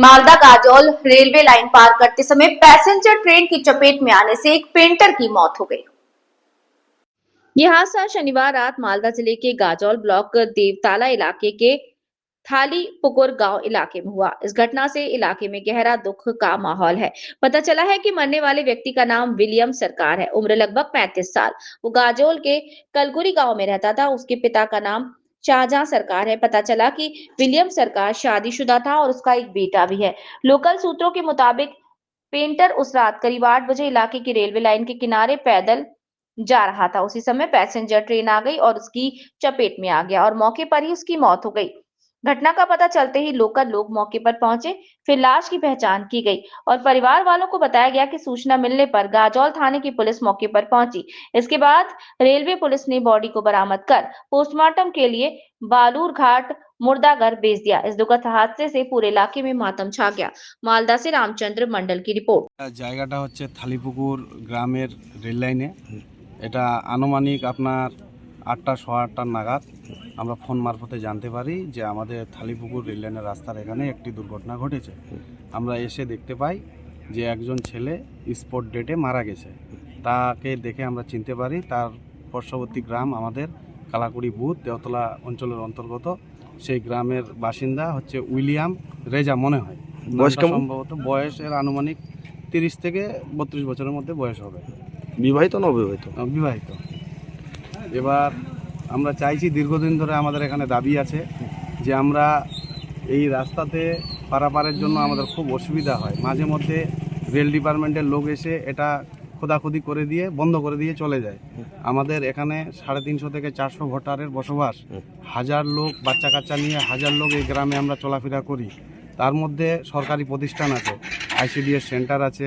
Malda Gajol railway line पार करते समय passenger train की चपेट में आने से एक पेंटर की मौत हो गई। यह हादसा शनिवार रात मालदा जिले के गाजोल ब्लॉक देवताला इलाके के थाली पुकुर गांव इलाके में हुआ। इस घटना से इलाके में गहरा दुख का माहौल है। पता चला है कि मरने वाले व्यक्ति का नाम विलियम सरकार है, उम्र लगभग 35 साल। वो गाजोल के कलगुरी गांव में रहता था। उसके पिता का नाम शाहजहां सरकार है। पता चला कि विलियम सरकार शादीशुदा था और उसका एक बेटा भी है। लोकल सूत्रों के मुताबिक पेंटर उस रात करीब 8 बजे इलाके की रेलवे लाइन के किनारे पैदल जा रहा था। उसी समय पैसेंजर ट्रेन आ गई और उसकी चपेट में आ गया और मौके पर ही उसकी मौत हो गई। घटना का पता चलते ही लोकल लोग मौके पर पहुंचे, फिर लाश की पहचान की गई और परिवार वालों को बताया गया कि सूचना मिलने पर गाजोल थाने की पुलिस मौके पर पहुंची। इसके बाद रेलवे पुलिस ने बॉडी को बरामद कर पोस्टमार्टम के लिए बालूर घाट मुर्दाघर भेज दिया। इस दुखद हादसे से पूरे इलाके में मातम छा गया। मालदा से रामचंद्र मंडल की रिपोर्ट। জায়গাটা হচ্ছে থালিপুকুর গ্রামের রেল লাইনে। এটা আনুমানিক আপনার 8টা সোয়া 8টার নাগাদ আমরা ফোন মারফতে জানতে পারি যে আমাদের থালিপুকুর রেল লাইনের রাস্তার এখানে একটি দুর্ঘটনা ঘটেছে। আমরা এসে দেখতে পাই যে একজন ছেলে স্পট ডেটে মারা গেছে। তাকে দেখে আমরা চিনতে পারি তার পার্শ্ববর্তী গ্রাম আমাদের কালাকুড়ি বুথ দেওতলা অঞ্চলের অন্তর্গত। সেই গ্রামের বাসিন্দা হচ্ছে উইলিয়াম রেজা মনে হয়। বয়স কেমন? সম্ভবত বয়সের আনুমানিক 30 থেকে 32 বছরের মধ্যে বয়স হবে। বিবাহিত না অবিবাহিত? বিবাহিত। এবার আমরা চাইছি, দীর্ঘদিন ধরে আমাদের এখানে দাবি আছে যে আমরা এই রাস্তাতে পারাপারের জন্য আমাদের খুব অসুবিধা হয়। মাঝে মধ্যে রেল ডিপার্টমেন্টের লোক এসে এটা খোদাখুদি করে দিয়ে বন্ধ করে দিয়ে চলে যায়। আমাদের এখানে 350 থেকে 400 ভোটারের বসবাস। 1000 লোক বাচ্চা কাচ্চা নিয়ে 1000 লোক এই গ্রামে আমরা চলাফেরা করি। তার মধ্যে সরকারি প্রতিষ্ঠান আছে, ICDS সেন্টার আছে।